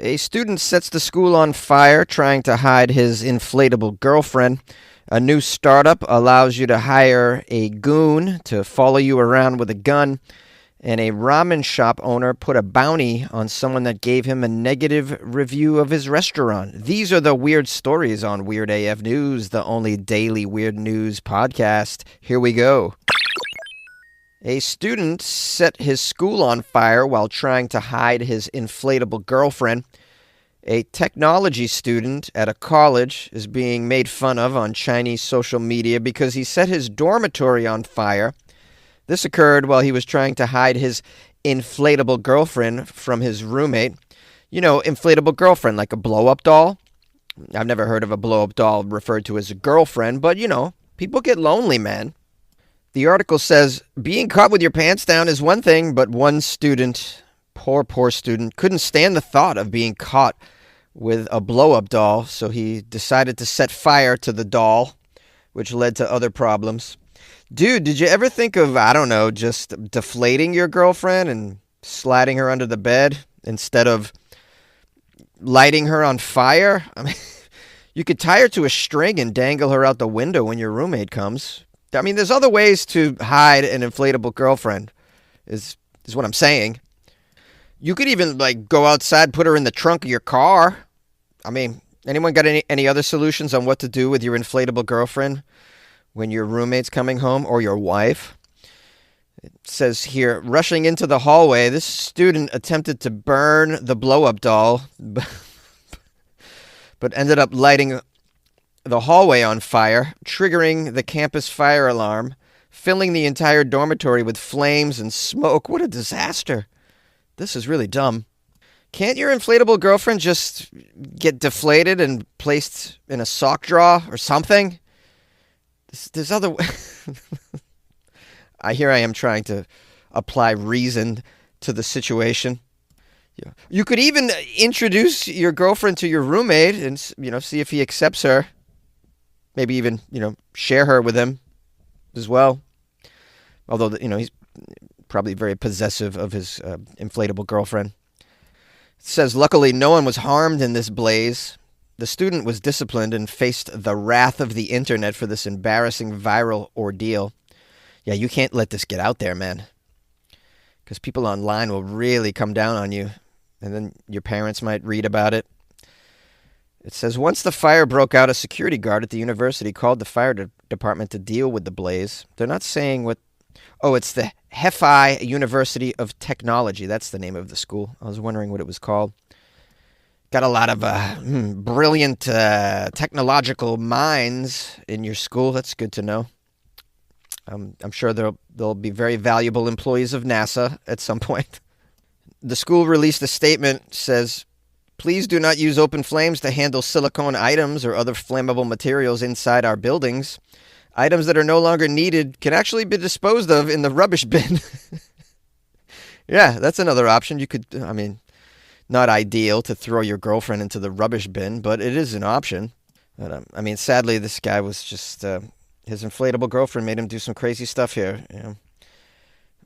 A student sets the school on fire trying to hide his inflatable girlfriend. A new startup allows you to hire a goon to follow you around with a gun. And a ramen shop owner put a bounty on someone that gave him a negative review of his restaurant. These are the weird stories on Weird AF News, the only daily weird news podcast. Here we go. A student set his school on fire while trying to hide his inflatable girlfriend. A technology student at a college is being made fun of on Chinese social media because he set his dormitory on fire. This occurred while he was trying to hide his inflatable girlfriend from his roommate. You know, inflatable girlfriend, like a blow-up doll. I've never heard of a blow-up doll referred to as a girlfriend, but, you know, people get lonely, man. The article says, being caught with your pants down is one thing, but one student, poor student, couldn't stand the thought of being caught with a blow-up doll, so he decided to set fire to the doll, which led to other problems. Dude, did you ever think of, I don't know, just deflating your girlfriend and sliding her under the bed instead of lighting her on fire? I mean, you could tie her to a string and dangle her out the window when your roommate comes. I mean, there's other ways to hide an inflatable girlfriend, is what I'm saying. You could even, like, go outside, put her in the trunk of your car. I mean, anyone got any other solutions on what to do with your inflatable girlfriend when your roommate's coming home, or your wife? It says here, rushing into the hallway, this student attempted to burn the blow-up doll, but ended up lighting the hallway on fire, triggering the campus fire alarm, filling the entire dormitory with flames and smoke. What a disaster. This is really dumb. Can't your inflatable girlfriend just get deflated and placed in a sock drawer or something? There's other... I am trying to apply reason to the situation. Yeah. You could even introduce your girlfriend to your roommate and, see if he accepts her. Maybe even, share her with him as well. Although, he's probably very possessive of his inflatable girlfriend. It says, luckily, no one was harmed in this blaze. The student was disciplined and faced the wrath of the internet for this embarrassing viral ordeal. Yeah, you can't let this get out there, man. Because people online will really come down on you. And then your parents might read about it. It says, once the fire broke out, a security guard at the university called the fire department to deal with the blaze. They're not saying what... Oh, it's the Hefei University of Technology. That's the name of the school. I was wondering what it was called. Got a lot of brilliant technological minds in your school. That's good to know. I'm sure they'll be very valuable employees of NASA at some point. The school released a statement, says, please do not use open flames to handle silicone items or other flammable materials inside our buildings. Items that are no longer needed can actually be disposed of in the rubbish bin. Yeah, that's another option. You could, not ideal to throw your girlfriend into the rubbish bin, but it is an option. But, sadly, this guy was just, his inflatable girlfriend made him do some crazy stuff here.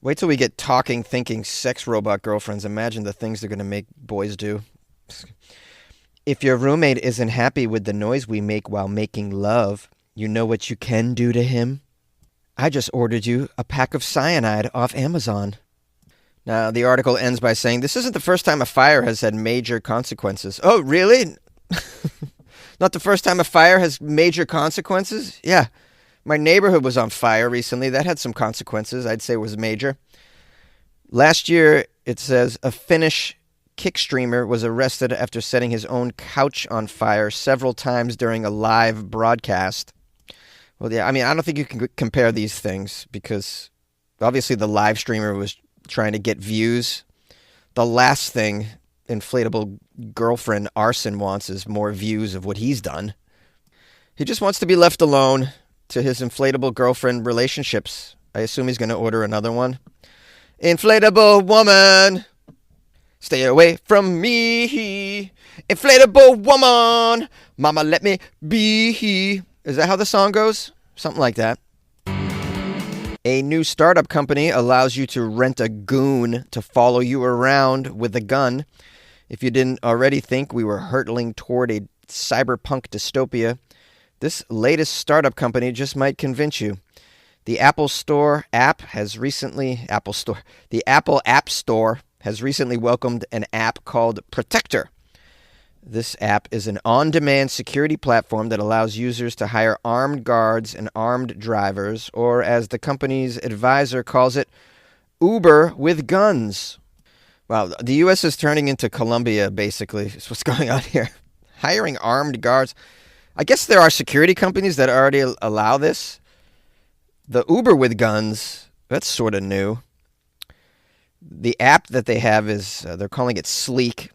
Wait till we get talking, thinking sex robot girlfriends. Imagine the things they're going to make boys do. If your roommate isn't happy with the noise we make while making love, you know what you can do to him? I just ordered you a pack of cyanide off Amazon. Now, the article ends by saying, this isn't the first time a fire has had major consequences. Oh, really? Not the first time a fire has major consequences? Yeah. My neighborhood was on fire recently. That had some consequences. I'd say it was major. Last year, it says, a Finnish kick streamer was arrested after setting his own couch on fire several times during a live broadcast. Well, yeah, I don't think you can compare these things because obviously the live streamer was trying to get views. The last thing inflatable girlfriend Arson wants is more views of what he's done. He just wants to be left alone to his inflatable girlfriend relationships. I assume he's going to order another one. Inflatable woman, stay away from me. Inflatable woman, mama let me be. Is that how the song goes? Something like that. A new startup company allows you to rent a goon to follow you around with a gun. If you didn't already think we were hurtling toward a cyberpunk dystopia, this latest startup company just might convince you. The Apple App Store has recently welcomed an app called Protector. This app is an on-demand security platform that allows users to hire armed guards and armed drivers, or as the company's advisor calls it, Uber with guns. Wow, the U.S. is turning into Colombia, basically, is what's going on here. Hiring armed guards. I guess there are security companies that already allow this. The Uber with guns, that's sort of new. The app that they have is, they're calling it Sleek,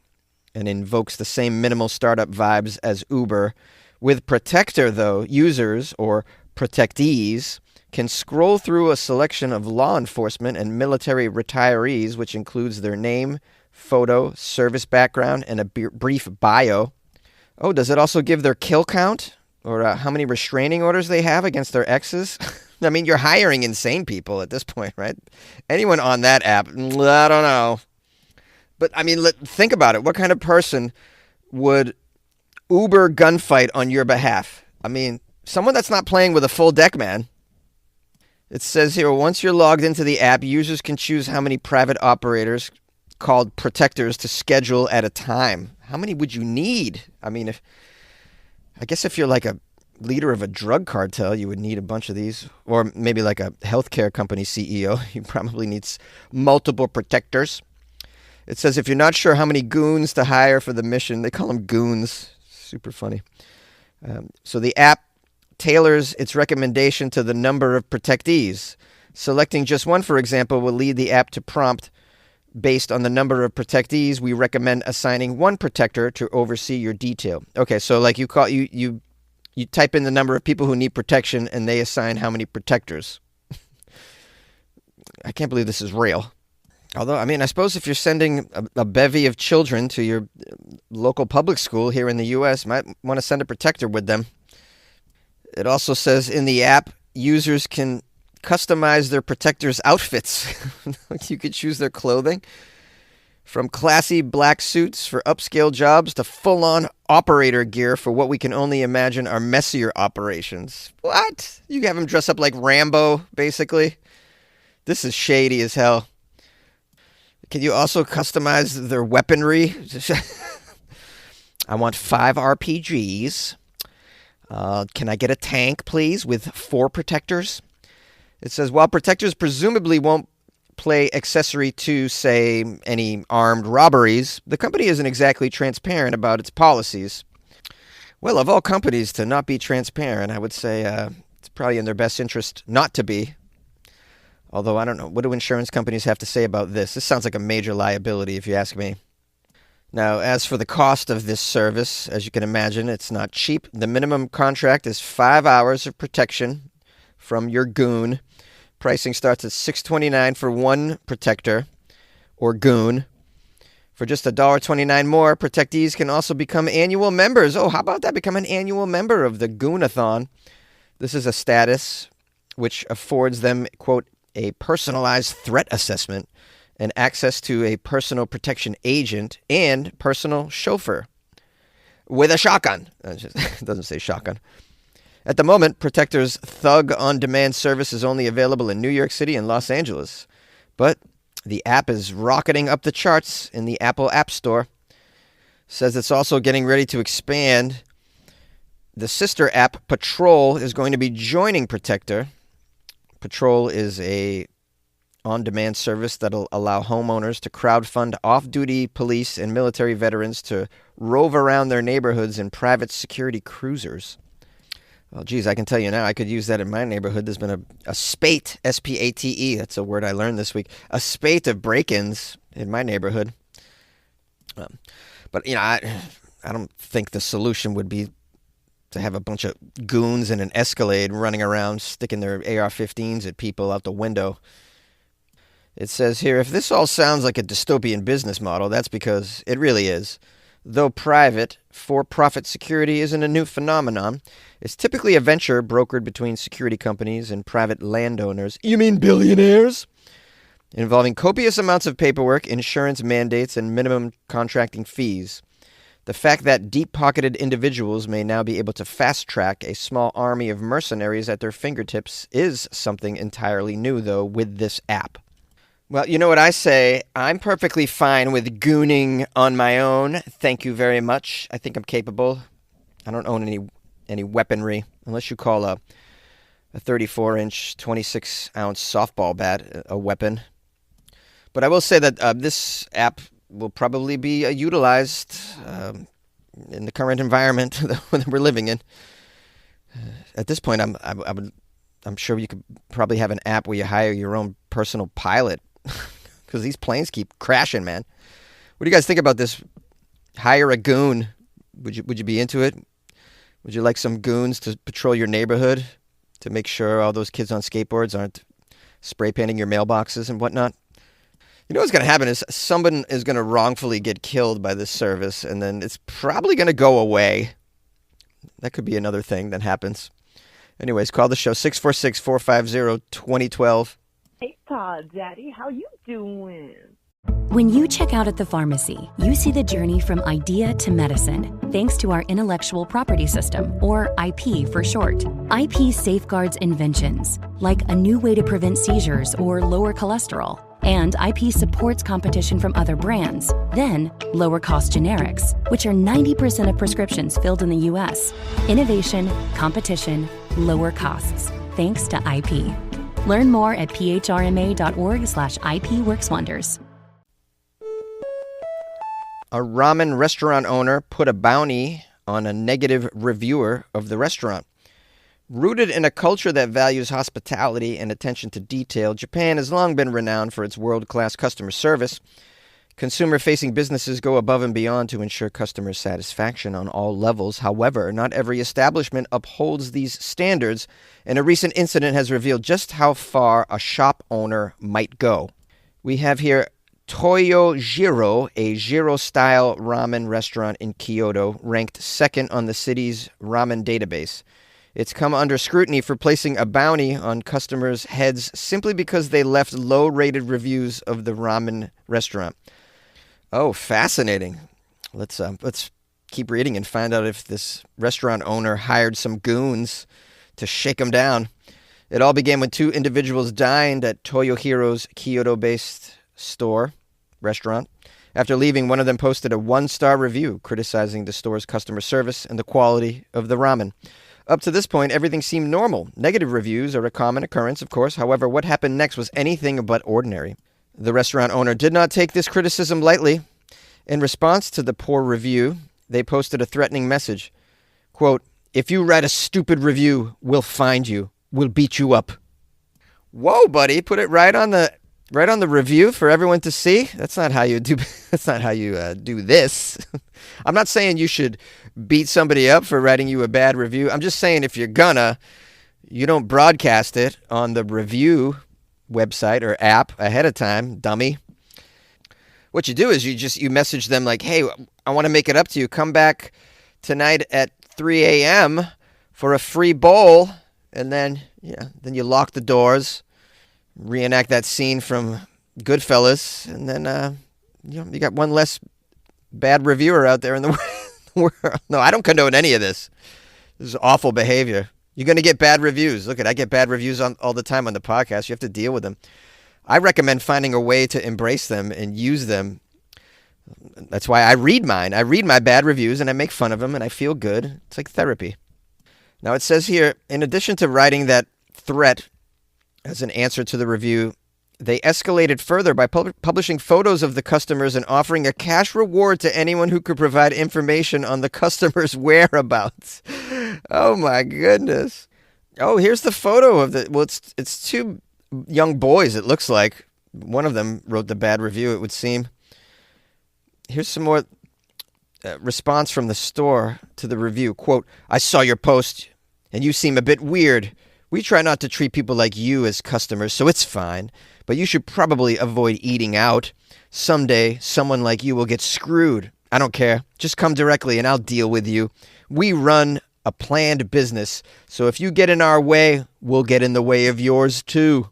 and invokes the same minimal startup vibes as Uber. With Protector, though, users, or protectees, can scroll through a selection of law enforcement and military retirees, which includes their name, photo, service background, and a brief bio. Oh, does it also give their kill count? Or how many restraining orders they have against their exes? I mean, you're hiring insane people at this point, right? Anyone on that app, I don't know. But, I mean, think about it. What kind of person would Uber gunfight on your behalf? I mean, someone that's not playing with a full deck, man. It says here, once you're logged into the app, users can choose how many private operators, called protectors, to schedule at a time. How many would you need? I mean, I guess if you're like a leader of a drug cartel, you would need a bunch of these. Or maybe like a healthcare company CEO. You probably need multiple protectors. It says if you're not sure how many goons to hire for the mission, they call them goons. Super funny. So the app tailors its recommendation to the number of protectees. Selecting just one, for example, will lead the app to prompt, based on the number of protectees, we recommend assigning one protector to oversee your detail. Okay, so like you type in the number of people who need protection, and they assign how many protectors. I can't believe this is real. Although, I mean, I suppose if you're sending a bevy of children to your local public school here in the U.S., might want to send a protector with them. It also says in the app, users can customize their protectors' outfits. You could choose their clothing. From classy black suits for upscale jobs to full-on operator gear for what we can only imagine are messier operations. What? You have them dress up like Rambo, basically? This is shady as hell. Can you also customize their weaponry? I want 5 RPGs. Can I get a tank, please, with 4 protectors? It says, while protectors presumably won't play accessory to, say, any armed robberies, the company isn't exactly transparent about its policies. Well, of all companies to not be transparent, I would say it's probably in their best interest not to be. Although, I don't know. What do insurance companies have to say about this? This sounds like a major liability, if you ask me. Now, as for the cost of this service, as you can imagine, it's not cheap. The minimum contract is 5 hours of protection from your goon. Pricing starts at $6.29 for one protector or goon. For just $1.29 more, protectees can also become annual members. Oh, how about that? Become an annual member of the Goonathon. This is a status which affords them, quote, a personalized threat assessment and access to a personal protection agent and personal chauffeur with a shotgun. It doesn't say shotgun. At the moment, Protector's Thug on-demand service is only available in New York City and Los Angeles. But the app is rocketing up the charts in the Apple App Store. Says it's also getting ready to expand. The sister app, Patrol, is going to be joining Protector. Patrol is a on-demand service that'll allow homeowners to crowdfund off-duty police and military veterans to rove around their neighborhoods in private security cruisers. Well, geez, I can tell you now, I could use that in my neighborhood. There's been a spate, S-P-A-T-E, that's a word I learned this week, a spate of break-ins in my neighborhood. But, you know, I don't think the solution would be to have a bunch of goons in an Escalade running around sticking their AR-15s at people out the window. It says here, if this all sounds like a dystopian business model, that's because it really is. Though private, for-profit security isn't a new phenomenon. It's typically a venture brokered between security companies and private landowners. You mean billionaires? involving copious amounts of paperwork, insurance mandates, and minimum contracting fees. The fact that deep-pocketed individuals may now be able to fast-track a small army of mercenaries at their fingertips is something entirely new, though, with this app. Well, you know what I say? I'm perfectly fine with gooning on my own. Thank you very much. I think I'm capable. I don't own any weaponry, unless you call a 34-inch, 26-ounce softball bat a weapon. But I will say that this app will probably be utilized in the current environment that we're living in. At this point, I'm sure you could probably have an app where you hire your own personal pilot, because these planes keep crashing, man. What do you guys think about this? Hire a goon. Would you be into it? Would you like some goons to patrol your neighborhood to make sure all those kids on skateboards aren't spray painting your mailboxes and whatnot? You know what's going to happen is someone is going to wrongfully get killed by this service, and then it's probably going to go away. That could be another thing that happens. Anyways, call the show 646-450-2012. Hey, Todd, Daddy, how you doing? When you check out at the pharmacy, you see the journey from idea to medicine, thanks to our intellectual property system, or IP for short. IP safeguards inventions, like a new way to prevent seizures or lower cholesterol. And IP supports competition from other brands, then lower cost generics, which are 90% of prescriptions filled in the U.S. Innovation, competition, lower costs, thanks to IP. Learn more at phrma.org/IP works wonders. A ramen restaurant owner put a bounty on a negative reviewer of the restaurant. Rooted in a culture that values hospitality and attention to detail, Japan has long been renowned for its world-class customer service. Consumer-facing businesses go above and beyond to ensure customer satisfaction on all levels. However, not every establishment upholds these standards, and a recent incident has revealed just how far a shop owner might go. We have here Toyo Jiro, a Jiro-style ramen restaurant in Kyoto, ranked second on the city's ramen database. It's come under scrutiny for placing a bounty on customers' heads simply because they left low-rated reviews of the ramen restaurant. Oh, fascinating. Let's keep reading and find out if this restaurant owner hired some goons to shake them down. It all began when two individuals dined at Toyohiro's Kyoto-based restaurant. After leaving, one of them posted a 1-star review criticizing the store's customer service and the quality of the ramen. Up to this point, everything seemed normal. Negative reviews are a common occurrence, of course. However, what happened next was anything but ordinary. The restaurant owner did not take this criticism lightly. In response to the poor review, they posted a threatening message. Quote, "If you write a stupid review, we'll find you. We'll beat you up." Whoa, buddy! Put it right on the review for everyone to see. That's not how you do. That's not how you do this. I'm not saying you should beat somebody up for writing you a bad review. I'm just saying if you're gonna, you don't broadcast it on the review website or app ahead of time, dummy. What you do is you message them like, "Hey, I want to make it up to you. Come back tonight at 3 a.m. for a free bowl," and then you lock the doors, reenact that scene from Goodfellas, and then you got one less bad reviewer out there in the world. No, I don't condone any of this. This is awful behavior. You're going to get bad reviews. Look, I get bad reviews all the time on the podcast. You have to deal with them. I recommend finding a way to embrace them and use them. That's why I read mine. I read my bad reviews and I make fun of them and I feel good. It's like therapy. Now it says here, in addition to writing that threat as an answer to the review, they escalated further by publishing photos of the customers and offering a cash reward to anyone who could provide information on the customer's whereabouts. Oh my goodness. Oh, here's the photo of it's two young boys, it looks like. One of them wrote the bad review, it would seem. Here's some more response from the store to the review. Quote, "I saw your post and you seem a bit weird. We try not to treat people like you as customers, so it's fine. But you should probably avoid eating out. Someday, someone like you will get screwed. I don't care. Just come directly and I'll deal with you. We run a planned business, so if you get in our way, we'll get in the way of yours too."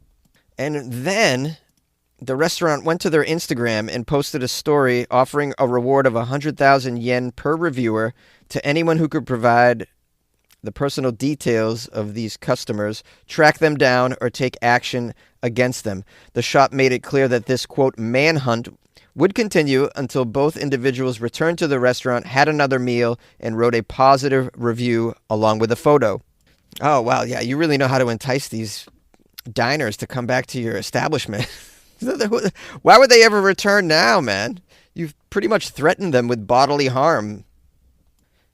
And then the restaurant went to their Instagram and posted a story offering a reward of 100,000 yen per reviewer to anyone who could provide the personal details of these customers, track them down, or take action against them. The shop made it clear that this, quote, manhunt would continue until both individuals returned to the restaurant, had another meal, and wrote a positive review along with a photo. Oh, wow. Yeah, you really know how to entice these diners to come back to your establishment. Why would they ever return now, man? You've pretty much threatened them with bodily harm.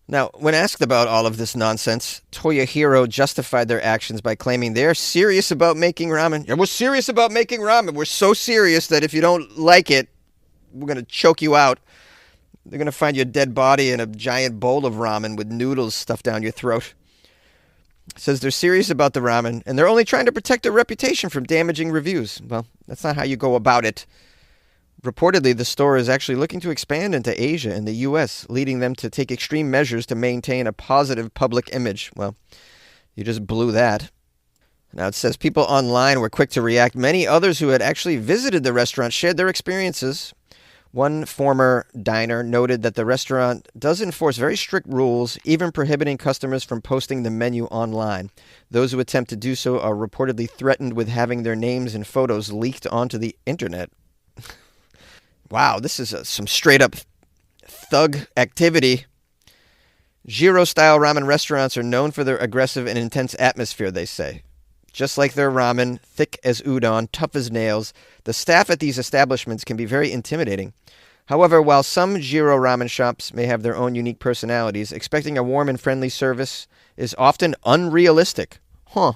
Now, when asked about all of this nonsense, Toyohiro justified their actions by claiming they're serious about making ramen. Yeah, we're serious about making ramen. We're so serious that if you don't like it, we're going to choke you out. They're going to find your dead body in a giant bowl of ramen with noodles stuffed down your throat. It says they're serious about the ramen, and they're only trying to protect their reputation from damaging reviews. Well, that's not how you go about it. Reportedly, the store is actually looking to expand into Asia and the U.S., leading them to take extreme measures to maintain a positive public image. Well, you just blew that. Now, it says people online were quick to react. Many others who had actually visited the restaurant shared their experiences. One former diner noted that the restaurant does enforce very strict rules, even prohibiting customers from posting the menu online. Those who attempt to do so are reportedly threatened with having their names and photos leaked onto the internet. Wow, this is some straight-up thug activity. Jiro-style ramen restaurants are known for their aggressive and intense atmosphere, they say. Just like their ramen, thick as udon, tough as nails, the staff at these establishments can be very intimidating. However, while some Jiro ramen shops may have their own unique personalities, expecting a warm and friendly service is often unrealistic. I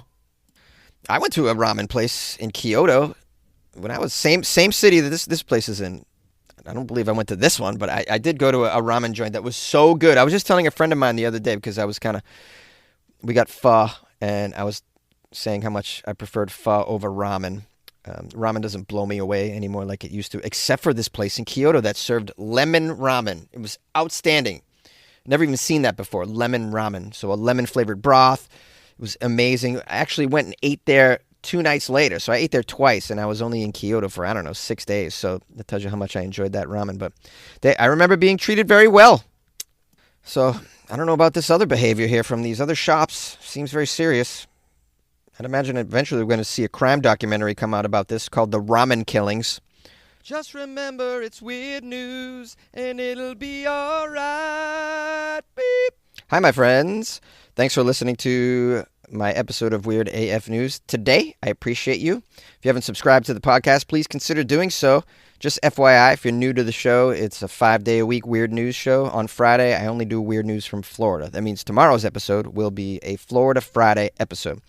went to a ramen place in Kyoto when I was same city that this place is in. I don't believe I went to this one, but I did go to a ramen joint that was so good. I was just telling a friend of mine the other day because we got pho, and I was saying how much I preferred pho over ramen. Ramen doesn't blow me away anymore like it used to, except for this place in Kyoto that served lemon ramen. It was outstanding. Never even seen that before, lemon ramen. So a lemon-flavored broth. It was amazing. I actually went and ate there 2 nights later. So I ate there twice, and I was only in Kyoto for, 6 days. So that tells you how much I enjoyed that ramen. But I remember being treated very well. So I don't know about this other behavior here from these other shops. Seems very serious. I'd imagine eventually we're going to see a crime documentary come out about this called The Ramen Killings. Just remember it's weird news, and it'll be all right. Beep. Hi, my friends. Thanks for listening to my episode of Weird AF News today. I appreciate you. If you haven't subscribed to the podcast, please consider doing so. Just FYI, if you're new to the show, it's a 5-day-a-week weird news show. On Friday, I only do weird news from Florida. That means tomorrow's episode will be a Florida Friday episode.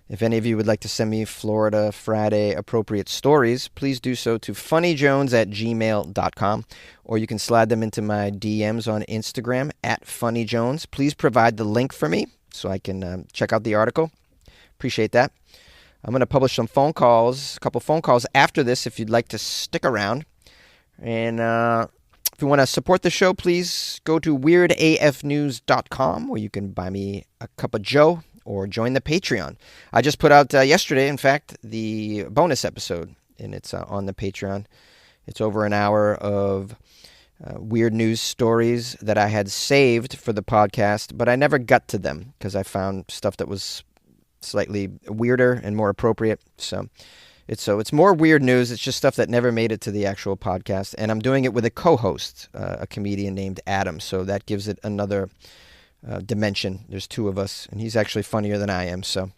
If any of you would like to send me Florida Friday appropriate stories, please do so to funnyjones@gmail.com, or you can slide them into my DMs on Instagram @funnyjones. Please provide the link for me so I can check out the article. Appreciate that. I'm going to publish some phone calls, a couple phone calls after this if you'd like to stick around. And if you want to support the show, please go to weirdafnews.com, where you can buy me a cup of joe or join the Patreon. I just put out yesterday, in fact, the bonus episode, and it's on the Patreon. It's over an hour of weird news stories that I had saved for the podcast, but I never got to them because I found stuff that was slightly weirder and more appropriate. So it's more weird news. It's just stuff that never made it to the actual podcast, and I'm doing it with a co-host, a comedian named Adam. So that gives it another dimension. There's 2 of us, and he's actually funnier than I am. So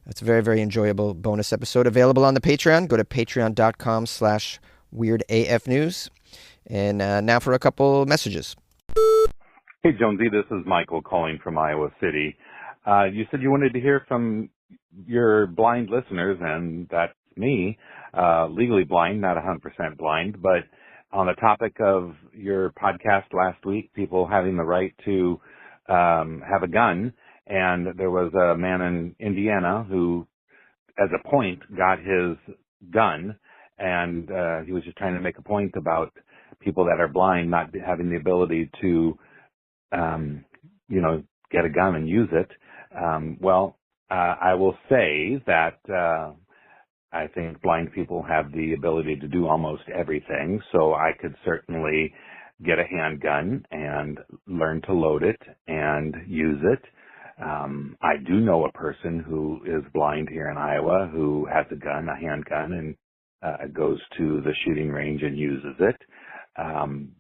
it's a very, very enjoyable bonus episode available on the Patreon. Go to patreon.com/weirdafnews. And now for a couple messages. Hey, Jonesy, this is Michael calling from Iowa City. You said you wanted to hear from your blind listeners, and that's me, legally blind, not 100% blind, but on the topic of your podcast last week, people having the right to have a gun, and there was a man in Indiana who, as a point, got his gun, and he was just trying to make a point about people that are blind not having the ability to, get a gun and use it. I will say that I think blind people have the ability to do almost everything, so I could certainly get a handgun and learn to load it and use it. I do know a person who is blind here in Iowa who has a gun, a handgun, and goes to the shooting range and uses it.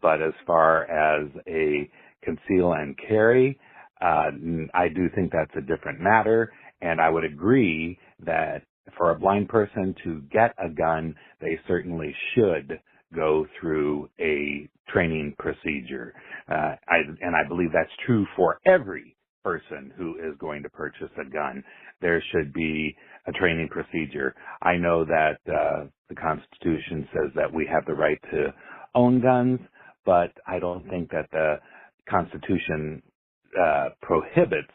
But as far as a conceal and carry, I do think that's a different matter, and I would agree that for a blind person to get a gun, they certainly should go through a training procedure. And I believe that's true for every person who is going to purchase a gun. There should be a training procedure. I know that the Constitution says that we have the right to own guns, but I don't think that the Constitution prohibits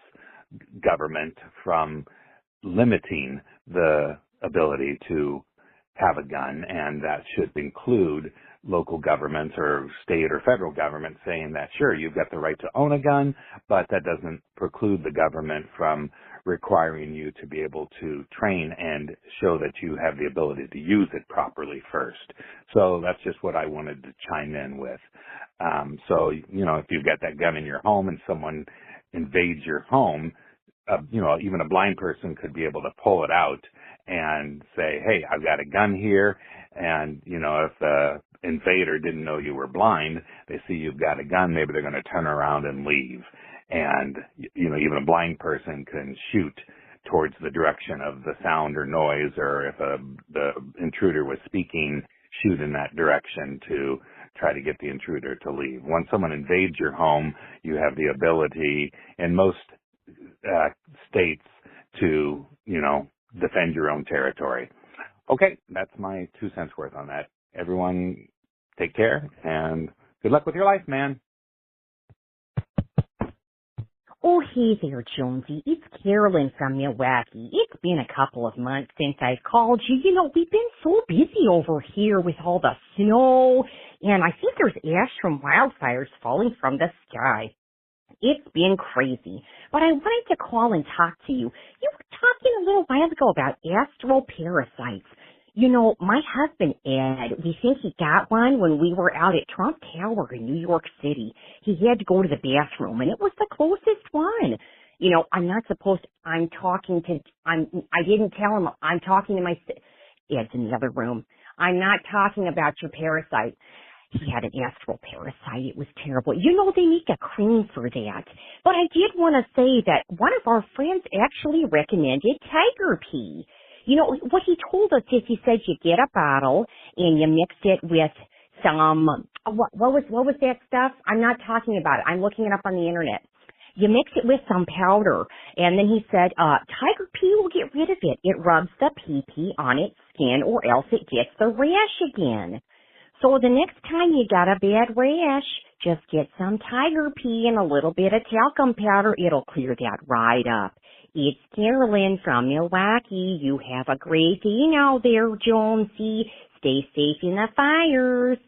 government from limiting the ability to have a gun, and that should include local governments or state or federal government saying that, sure, you've got the right to own a gun, but that doesn't preclude the government from requiring you to be able to train and show that you have the ability to use it properly first. So that's just what I wanted to chime in with. So, if you've got that gun in your home and someone invades your home, even a blind person could be able to pull it out and say, hey, I've got a gun here. And, if the invader didn't know you were blind, they see you've got a gun, maybe they're going to turn around and leave. And, even a blind person can shoot towards the direction of the sound or noise, or if the intruder was speaking, shoot in that direction to try to get the intruder to leave. Once someone invades your home, you have the ability in most states to, defend your own territory. Okay, that's my 2 cents worth on that. Everyone take care and good luck with your life, man. Oh, hey there, Jonesy. It's Carolyn from Milwaukee. It's been a couple of months since I've called you. We've been so busy over here with all the snow, and I think there's ash from wildfires falling from the sky. It's been crazy, but I wanted to call and talk to you. You were talking a little while ago about astral parasites. My husband, Ed, we think he got one when we were out at Trump Tower in New York City. He had to go to the bathroom, and it was the closest one. I'm not supposed to, I didn't tell him I'm talking to Ed's in the other room. I'm not talking about your parasite. He had an astral parasite. It was terrible. They make a cream for that. But I did want to say that one of our friends actually recommended tiger pea. What he told us is he said you get a bottle and you mix it with some, what was that stuff? I'm not talking about it. I'm looking it up on the internet. You mix it with some powder. And then he said, tiger pea will get rid of it. It rubs the pee on its skin or else it gets the rash again. So the next time you got a bad rash, just get some tiger pea and a little bit of talcum powder. It'll clear that right up. It's Carolyn from Milwaukee. You have a great day now there, Jonesy. Stay safe in the fires.